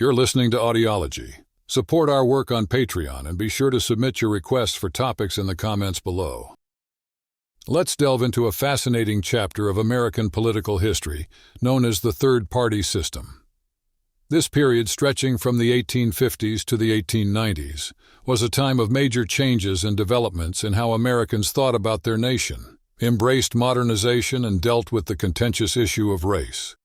you're listening to Audiology, support our work on Patreon and be sure to submit your requests for topics in the comments below. Let's delve into a fascinating chapter of American political history known as the Third Party System. This period, stretching from the 1850s to the 1890s, was a time of major changes and developments in how Americans thought about their nation, embraced modernization, and dealt with the contentious issue of race.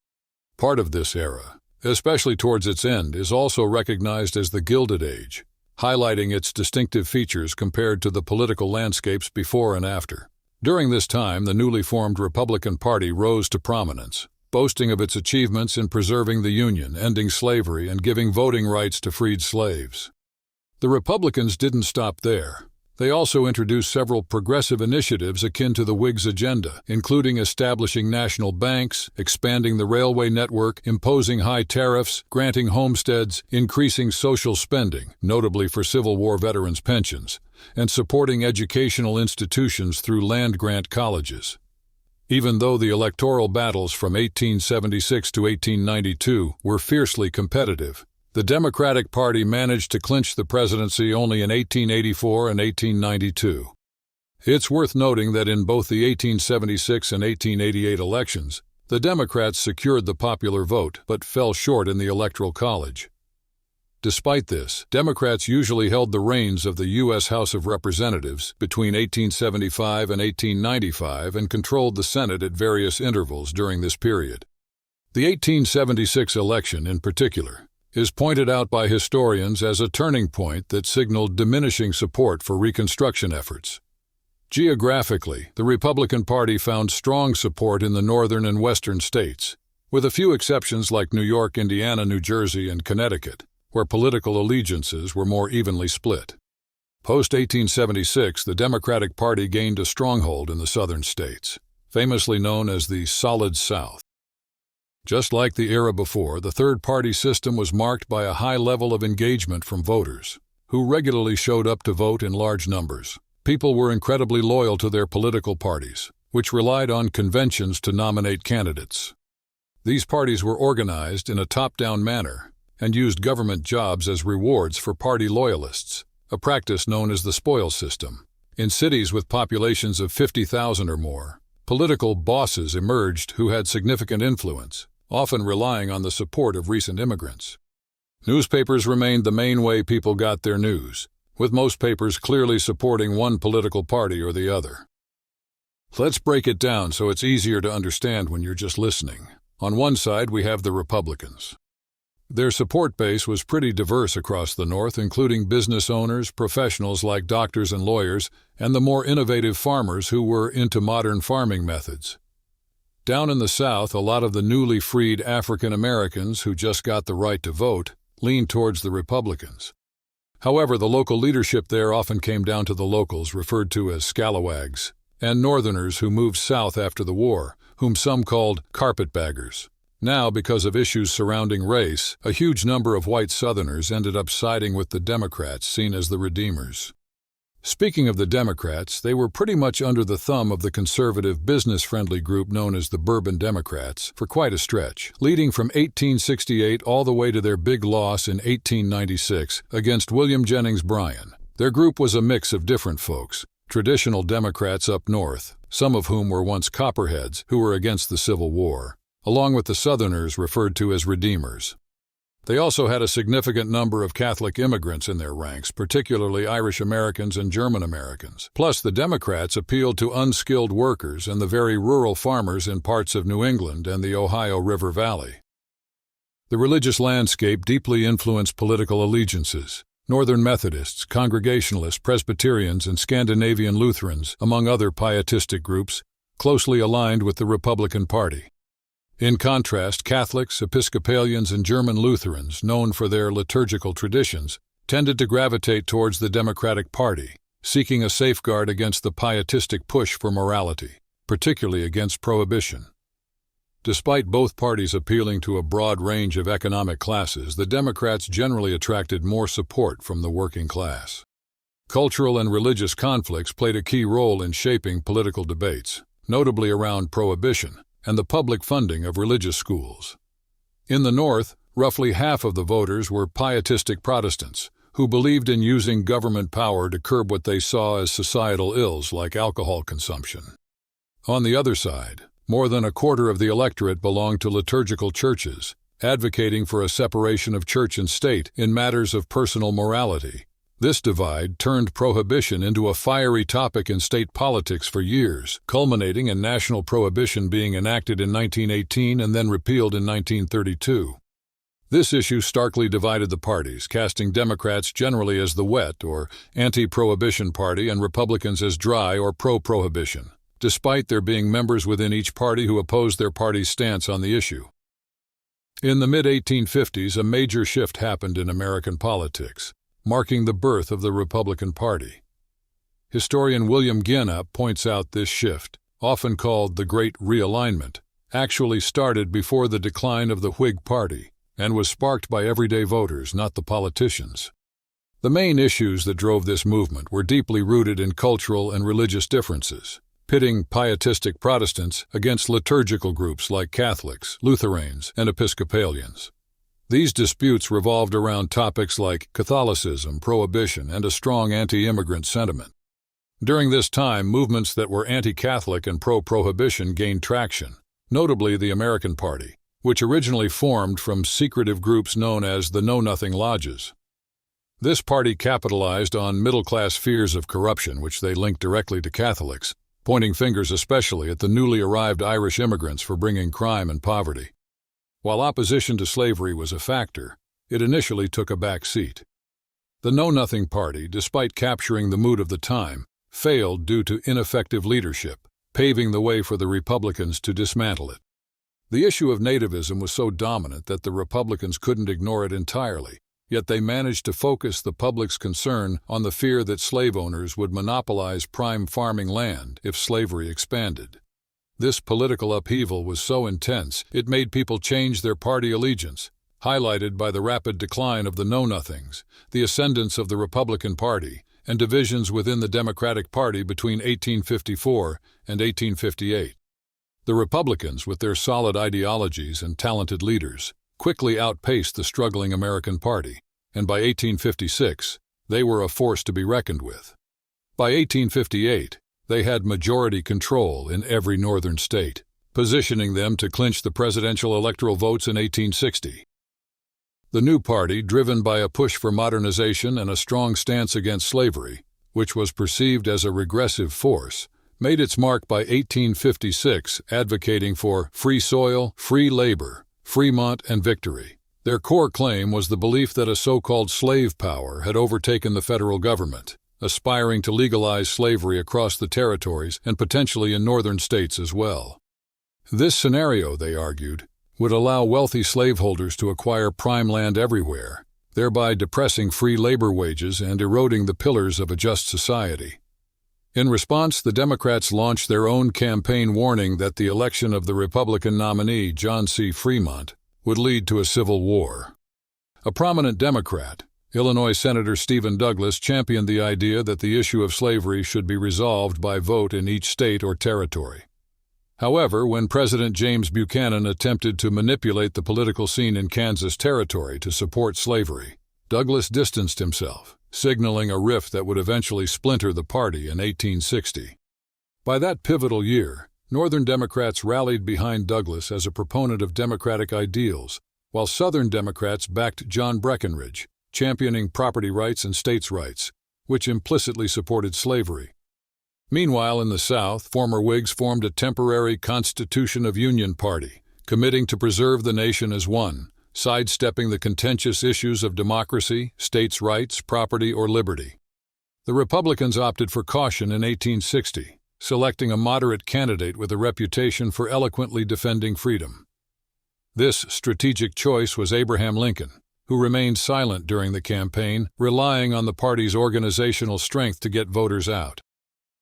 Part of this era, especially towards its end, is also recognized as the Gilded Age, highlighting its distinctive features compared to the political landscapes before and after. During this time, the newly formed Republican Party rose to prominence, boasting of its achievements in preserving the Union, ending slavery, and giving voting rights to freed slaves. The Republicans didn't stop there. They also introduced several progressive initiatives akin to the Whigs' agenda, including establishing national banks, expanding the railway network, imposing high tariffs, granting homesteads, increasing social spending, notably for Civil War veterans' pensions, and supporting educational institutions through land-grant colleges. Even though the electoral battles from 1876 to 1892 were fiercely competitive, the Democratic Party managed to clinch the presidency only in 1884 and 1892. It's worth noting that in both the 1876 and 1888 elections, the Democrats secured the popular vote but fell short in the Electoral College. Despite this, Democrats usually held the reins of the U.S. House of Representatives between 1875 and 1895 and controlled the Senate at various intervals during this period. The 1876 election, in particular, is pointed out by historians as a turning point that signaled diminishing support for Reconstruction efforts. Geographically, the Republican Party found strong support in the northern and western states, with a few exceptions like New York, Indiana, New Jersey, and Connecticut, where political allegiances were more evenly split. Post-1876, the Democratic Party gained a stronghold in the southern states, famously known as the Solid South. Just like the era before, the third-party system was marked by a high level of engagement from voters, who regularly showed up to vote in large numbers. People were incredibly loyal to their political parties, which relied on conventions to nominate candidates. These parties were organized in a top-down manner and used government jobs as rewards for party loyalists, a practice known as the spoils system. In cities with populations of 50,000 or more, political bosses emerged who had significant influence, often relying on the support of recent immigrants. Newspapers remained the main way people got their news, with most papers clearly supporting one political party or the other. Let's break it down so it's easier to understand when you're just listening. On one side, we have the Republicans. Their support base was pretty diverse across the North, including business owners, professionals like doctors and lawyers, and the more innovative farmers who were into modern farming methods. Down in the South, a lot of the newly freed African Americans who just got the right to vote leaned towards the Republicans. However, the local leadership there often came down to the locals, referred to as scalawags, and Northerners who moved south after the war, whom some called carpetbaggers. Now, because of issues surrounding race, a huge number of white Southerners ended up siding with the Democrats, seen as the Redeemers. Speaking of the Democrats, they were pretty much under the thumb of the conservative, business-friendly group known as the Bourbon Democrats for quite a stretch, leading from 1868 all the way to their big loss in 1896 against William Jennings Bryan. Their group was a mix of different folks, traditional Democrats up north, some of whom were once Copperheads who were against the Civil War, along with the Southerners referred to as Redeemers. They also had a significant number of Catholic immigrants in their ranks, particularly Irish Americans and German Americans. Plus, the Democrats appealed to unskilled workers and the very rural farmers in parts of New England and the Ohio River Valley. The religious landscape deeply influenced political allegiances. Northern Methodists, Congregationalists, Presbyterians, and Scandinavian Lutherans, among other pietistic groups, closely aligned with the Republican Party. In contrast, Catholics, Episcopalians, and German Lutherans, known for their liturgical traditions, tended to gravitate towards the Democratic Party, seeking a safeguard against the pietistic push for morality, particularly against prohibition. Despite both parties appealing to a broad range of economic classes, the Democrats generally attracted more support from the working class. Cultural and religious conflicts played a key role in shaping political debates, notably around prohibition and the public funding of religious schools. In the North, Roughly half of the voters were pietistic Protestants, who believed in using government power to curb what they saw as societal ills like alcohol consumption. On the other side, more than a quarter of the electorate belonged to liturgical churches, advocating for a separation of church and state in matters of personal morality. This divide turned prohibition into a fiery topic in state politics for years, culminating in national prohibition being enacted in 1918 and then repealed in 1932. This issue starkly divided the parties, casting Democrats generally as the wet or anti-prohibition party and Republicans as dry or pro-prohibition, despite there being members within each party who opposed their party's stance on the issue. In the mid-1850s, a major shift happened in American politics, marking the birth of the Republican Party. Historian William Ginnap points out this shift, often called the Great Realignment, actually started before the decline of the Whig Party and was sparked by everyday voters, not the politicians. The main issues that drove this movement were deeply rooted in cultural and religious differences, pitting pietistic Protestants against liturgical groups like Catholics, Lutherans, and Episcopalians. These disputes revolved around topics like Catholicism, prohibition, and a strong anti-immigrant sentiment. During this time, movements that were anti-Catholic and pro-prohibition gained traction, notably the American Party, which originally formed from secretive groups known as the Know-Nothing Lodges. This party capitalized on middle-class fears of corruption, which they linked directly to Catholics, pointing fingers especially at the newly arrived Irish immigrants for bringing crime and poverty. While opposition to slavery was a factor, it initially took a back seat. The Know-Nothing Party, despite capturing the mood of the time, failed due to ineffective leadership, paving the way for the Republicans to dismantle it. The issue of nativism was so dominant that the Republicans couldn't ignore it entirely, yet they managed to focus the public's concern on the fear that slave owners would monopolize prime farming land if slavery expanded. This political upheaval was so intense it made people change their party allegiance, highlighted by the rapid decline of the Know-Nothings, the ascendance of the Republican Party, and divisions within the Democratic Party between 1854 and 1858. The Republicans, with their solid ideologies and talented leaders, quickly outpaced the struggling American Party, and by 1856, they were a force to be reckoned with. By 1858, they had majority control in every northern state, positioning them to clinch the presidential electoral votes in 1860. The new party, driven by a push for modernization and a strong stance against slavery, which was perceived as a regressive force, made its mark by 1856, advocating for free soil, free labor, Fremont, and victory. Their core claim was the belief that a so-called slave power had overtaken the federal government, aspiring to legalize slavery across the territories and potentially in northern states as well. This scenario, they argued, would allow wealthy slaveholders to acquire prime land everywhere, thereby depressing free labor wages and eroding the pillars of a just society. In response, the Democrats launched their own campaign warning that the election of the Republican nominee, John C. Fremont, would lead to a civil war. A prominent Democrat, Illinois Senator Stephen Douglas, championed the idea that the issue of slavery should be resolved by vote in each state or territory. However, when President James Buchanan attempted to manipulate the political scene in Kansas Territory to support slavery, Douglas distanced himself, signaling a rift that would eventually splinter the party in 1860. By that pivotal year, Northern Democrats rallied behind Douglas as a proponent of democratic ideals, while Southern Democrats backed John Breckinridge, championing property rights and states' rights, which implicitly supported slavery. Meanwhile, in the South, former Whigs formed a temporary Constitution of Union party, committing to preserve the nation as one, sidestepping the contentious issues of democracy, states' rights, property, or liberty. The Republicans opted for caution in 1860, selecting a moderate candidate with a reputation for eloquently defending freedom. This strategic choice was Abraham Lincoln, who remained silent during the campaign, relying on the party's organizational strength to get voters out.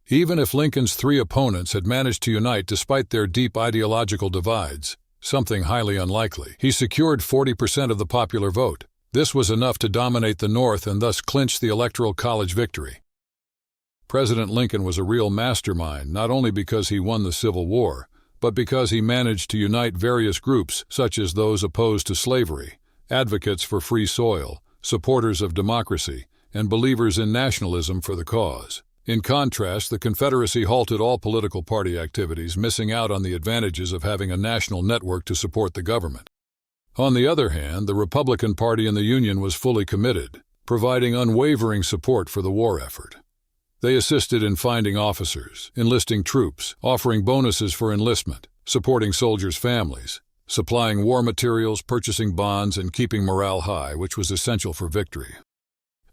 Even if Lincoln's three opponents had managed to unite despite their deep ideological divides, something highly unlikely, he secured 40% of the popular vote. This was enough to dominate the North and thus clinch the Electoral College victory. President Lincoln was a real mastermind, not only because he won the Civil War, but because he managed to unite various groups, such as those opposed to slavery, advocates for free soil, supporters of democracy, and believers in nationalism for the cause. In contrast, the Confederacy halted all political party activities, missing out on the advantages of having a national network to support the government. On the other hand, the Republican Party in the Union was fully committed, providing unwavering support for the war effort. They assisted in finding officers, enlisting troops, offering bonuses for enlistment, supporting soldiers' families, supplying war materials, purchasing bonds, and keeping morale high, which was essential for victory.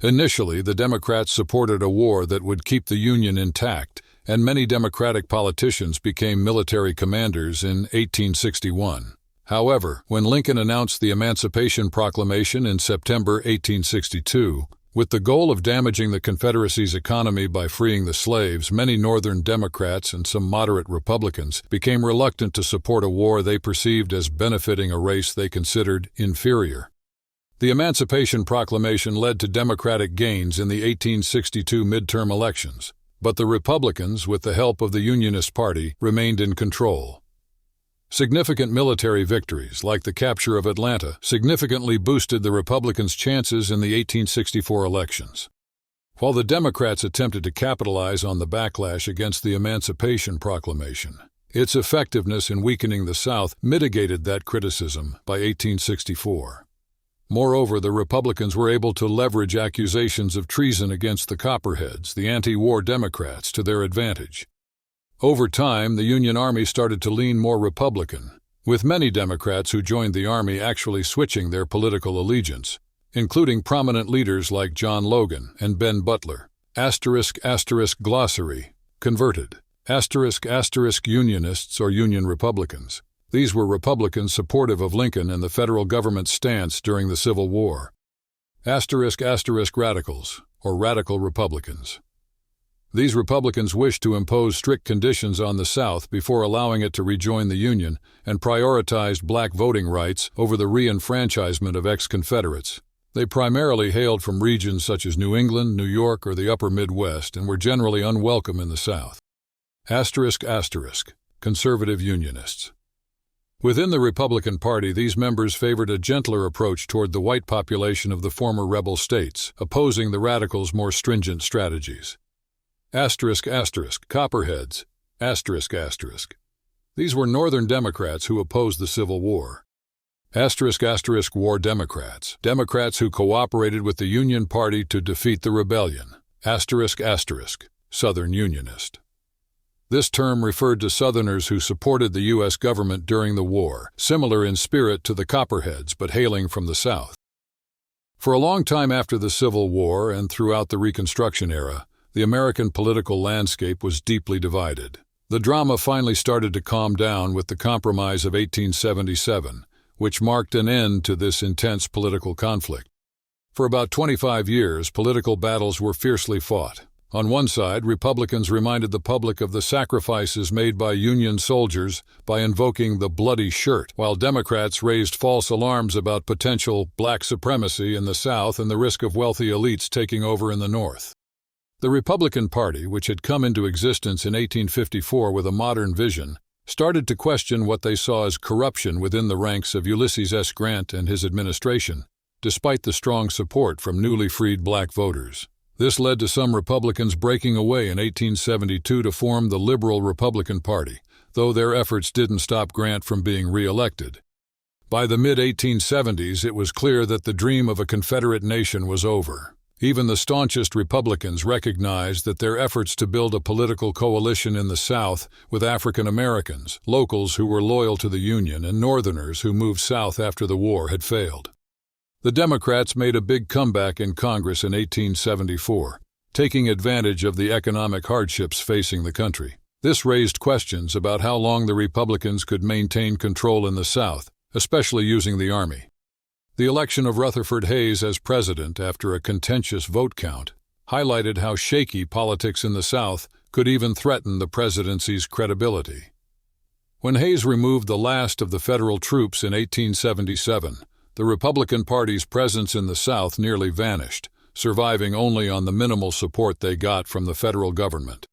Initially, the Democrats supported a war that would keep the Union intact, and many Democratic politicians became military commanders in 1861. However, when Lincoln announced the Emancipation Proclamation in September 1862, with the goal of damaging the Confederacy's economy by freeing the slaves, many Northern Democrats and some moderate Republicans became reluctant to support a war they perceived as benefiting a race they considered inferior. The Emancipation Proclamation led to Democratic gains in the 1862 midterm elections, but the Republicans, with the help of the Unionist Party, remained in control. Significant military victories, like the capture of Atlanta, significantly boosted the Republicans' chances in the 1864 elections. While the Democrats attempted to capitalize on the backlash against the Emancipation Proclamation, its effectiveness in weakening the South mitigated that criticism by 1864. Moreover, the Republicans were able to leverage accusations of treason against the Copperheads, the anti-war Democrats, to their advantage. Over time, the Union Army started to lean more Republican, with many Democrats who joined the Army actually switching their political allegiance, including prominent leaders like John Logan and Ben Butler. *** Glossary. Converted. *** Unionists or Union Republicans. These were Republicans supportive of Lincoln and the federal government's stance during the Civil War. *** Radicals, or Radical Republicans. These Republicans wished to impose strict conditions on the South before allowing it to rejoin the Union and prioritized black voting rights over the re-enfranchisement of ex-Confederates. They primarily hailed from regions such as New England, New York, or the upper Midwest and were generally unwelcome in the South. *** Conservative Unionists. Within the Republican Party, these members favored a gentler approach toward the white population of the former rebel states, opposing the Radicals' more stringent strategies. Copperheads. *** These were Northern Democrats who opposed the Civil War. War Democrats. Democrats who cooperated with the Union Party to defeat the rebellion. Southern Unionist. This term referred to Southerners who supported the U.S. government during the war, similar in spirit to the Copperheads but hailing from the South. For a long time after the Civil War and throughout the Reconstruction era, the American political landscape was deeply divided. The drama finally started to calm down with the Compromise of 1877, which marked an end to this intense political conflict. For about 25 years, political battles were fiercely fought. On one side, Republicans reminded the public of the sacrifices made by Union soldiers by invoking the bloody shirt, while Democrats raised false alarms about potential black supremacy in the South and the risk of wealthy elites taking over in the North. The Republican Party, which had come into existence in 1854 with a modern vision, started to question what they saw as corruption within the ranks of Ulysses S. Grant and his administration, despite the strong support from newly freed black voters. This led to some Republicans breaking away in 1872 to form the Liberal Republican Party, though their efforts didn't stop Grant from being re-elected. By the mid-1870s, it was clear that the dream of a Confederate nation was over. Even the staunchest Republicans recognized that their efforts to build a political coalition in the South with African Americans, locals who were loyal to the Union, and Northerners who moved south after the war had failed. The Democrats made a big comeback in Congress in 1874, taking advantage of the economic hardships facing the country. This raised questions about how long the Republicans could maintain control in the South, especially using the Army. The election of Rutherford Hayes as president after a contentious vote count highlighted how shaky politics in the South could even threaten the presidency's credibility. When Hayes removed the last of the federal troops in 1877, the Republican Party's presence in the South nearly vanished, surviving only on the minimal support they got from the federal government.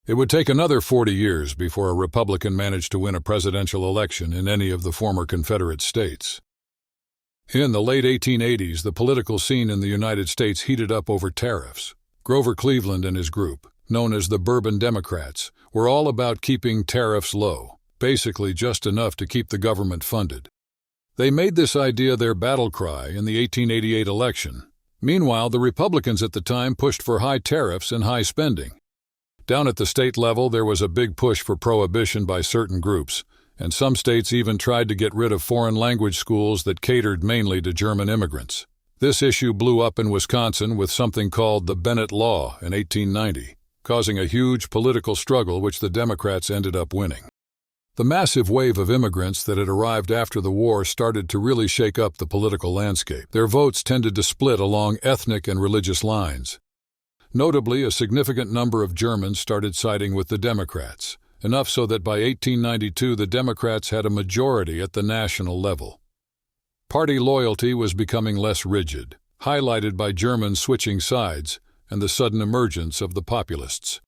It would take another 40 years before a Republican managed to win a presidential election in any of the former Confederate states. In the late 1880s, the political scene in the United States heated up over tariffs. Grover Cleveland and his group, known as the Bourbon Democrats, were all about keeping tariffs low, basically just enough to keep the government funded. They made this idea their battle cry in the 1888 election. Meanwhile, the Republicans at the time pushed for high tariffs and high spending. Down at the state level, there was a big push for prohibition by certain groups, and some states even tried to get rid of foreign language schools that catered mainly to German immigrants. This issue blew up in Wisconsin with something called the Bennett Law in 1890, causing a huge political struggle which the Democrats ended up winning. The massive wave of immigrants that had arrived after the war started to really shake up the political landscape. Their votes tended to split along ethnic and religious lines. Notably, a significant number of Germans started siding with the Democrats, enough so that by 1892 the Democrats had a majority at the national level. Party loyalty was becoming less rigid, highlighted by Germans switching sides and the sudden emergence of the populists.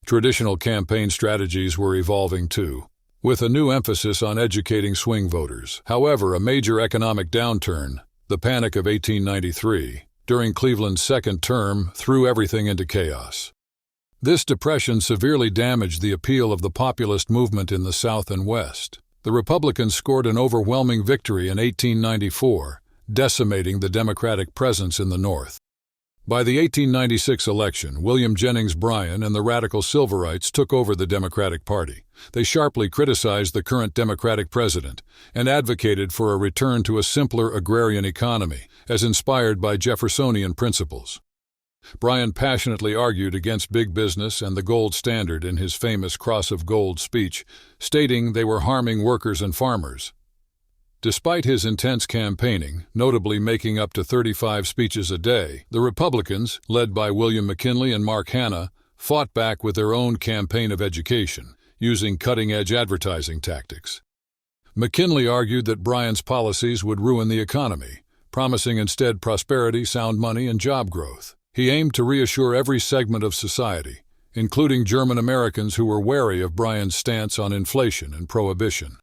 Traditional campaign strategies were evolving too, with a new emphasis on educating swing voters. However, a major economic downturn, the Panic of 1893, during Cleveland's second term, threw everything into chaos. This depression severely damaged the appeal of the populist movement in the South and West. The Republicans scored an overwhelming victory in 1894, decimating the Democratic presence in the North. By the 1896 election, William Jennings Bryan and the radical Silverites took over the Democratic Party. They sharply criticized the current Democratic president and advocated for a return to a simpler agrarian economy, as inspired by Jeffersonian principles. Bryan passionately argued against big business and the gold standard in his famous Cross of Gold speech, stating they were harming workers and farmers. Despite his intense campaigning, notably making up to 35 speeches a day, the Republicans, led by William McKinley and Mark Hanna, fought back with their own campaign of education, using cutting-edge advertising tactics. McKinley argued that Bryan's policies would ruin the economy, promising instead prosperity, sound money, and job growth. He aimed to reassure every segment of society, including German Americans who were wary of Bryan's stance on inflation and prohibition.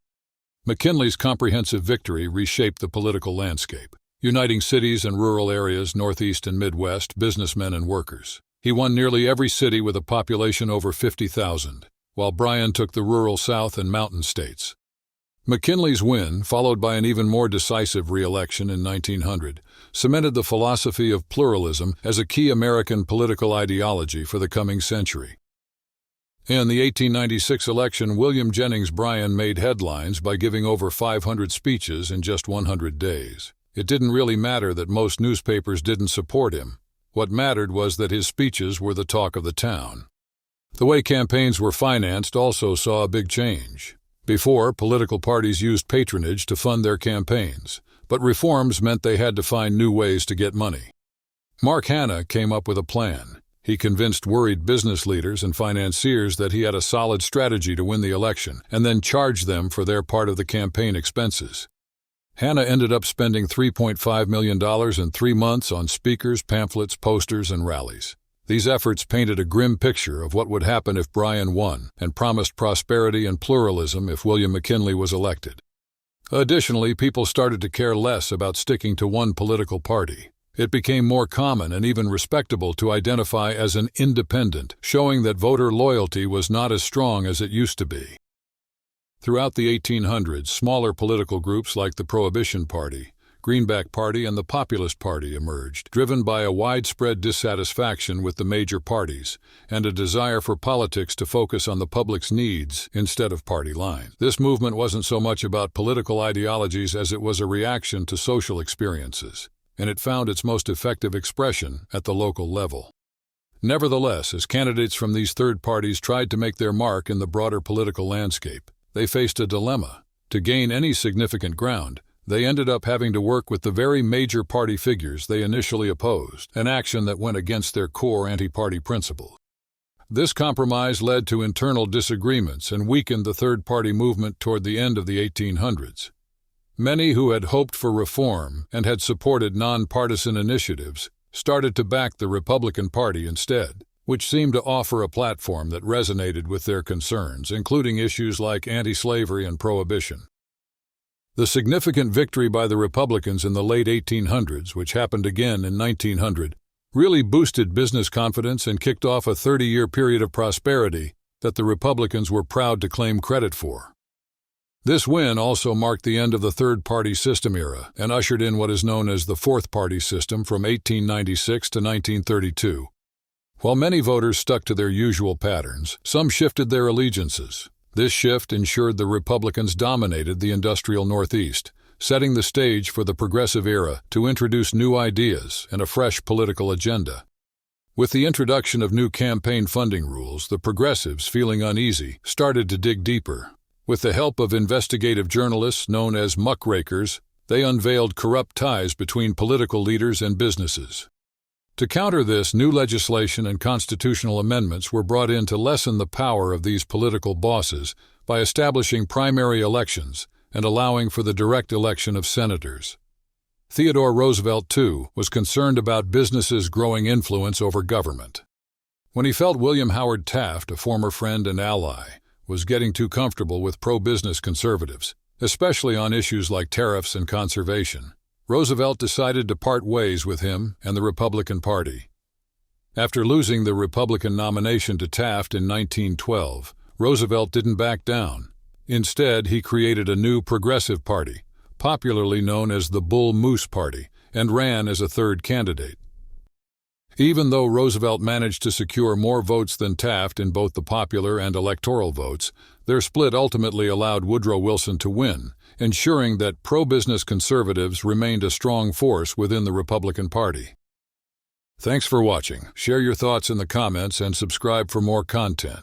McKinley's comprehensive victory reshaped the political landscape, uniting cities and rural areas, Northeast and Midwest, businessmen and workers. He won nearly every city with a population over 50,000, while Bryan took the rural South and mountain states. McKinley's win, followed by an even more decisive re-election in 1900, cemented the philosophy of pluralism as a key American political ideology for the coming century. In the 1896 election, William Jennings Bryan made headlines by giving over 500 speeches in just 100 days. It didn't really matter that most newspapers didn't support him. What mattered was that his speeches were the talk of the town. The way campaigns were financed also saw a big change. Before, political parties used patronage to fund their campaigns, but reforms meant they had to find new ways to get money. Mark Hanna came up with a plan. He convinced worried business leaders and financiers that he had a solid strategy to win the election, and then charged them for their part of the campaign expenses. Hanna ended up spending $3.5 million in 3 months on speakers, pamphlets, posters, and rallies. These efforts painted a grim picture of what would happen if Bryan won, and promised prosperity and pluralism if William McKinley was elected. Additionally, people started to care less about sticking to one political party. It became more common and even respectable to identify as an independent, showing that voter loyalty was not as strong as it used to be. Throughout the 1800s, smaller political groups like the Prohibition Party, Greenback Party, and the Populist Party emerged, driven by a widespread dissatisfaction with the major parties and a desire for politics to focus on the public's needs instead of party lines. This movement wasn't so much about political ideologies as it was a reaction to social experiences, and it found its most effective expression at the local level. Nevertheless, as candidates from these third parties tried to make their mark in the broader political landscape, they faced a dilemma. To gain any significant ground, they ended up having to work with the very major party figures they initially opposed, an action that went against their core anti-party principles. This compromise led to internal disagreements and weakened the third-party movement toward the end of the 1800s. Many who had hoped for reform and had supported nonpartisan initiatives started to back the Republican Party instead, which seemed to offer a platform that resonated with their concerns, including issues like anti-slavery and prohibition. The significant victory by the Republicans in the late 1800s, which happened again in 1900, really boosted business confidence and kicked off a 30-year period of prosperity that the Republicans were proud to claim credit for. This win also marked the end of the third-party system era and ushered in what is known as the fourth-party system from 1896 to 1932. While many voters stuck to their usual patterns, some shifted their allegiances. This shift ensured the Republicans dominated the industrial Northeast, setting the stage for the progressive era to introduce new ideas and a fresh political agenda. With the introduction of new campaign funding rules, the progressives, feeling uneasy, started to dig deeper. With the help of investigative journalists known as muckrakers, they unveiled corrupt ties between political leaders and businesses. To counter this, new legislation and constitutional amendments were brought in to lessen the power of these political bosses by establishing primary elections and allowing for the direct election of senators. Theodore Roosevelt, too, was concerned about businesses' growing influence over government. When he felt William Howard Taft, a former friend and ally, was getting too comfortable with pro-business conservatives, especially on issues like tariffs and conservation, Roosevelt decided to part ways with him and the Republican Party. After losing the Republican nomination to Taft in 1912, Roosevelt didn't back down. Instead, he created a new progressive party, popularly known as the Bull Moose Party, and ran as a third candidate. Even though Roosevelt managed to secure more votes than Taft in both the popular and electoral votes, their split ultimately allowed Woodrow Wilson to win, ensuring that pro-business conservatives remained a strong force within the Republican Party. Thanks for watching. Share your thoughts in the comments and subscribe for more content.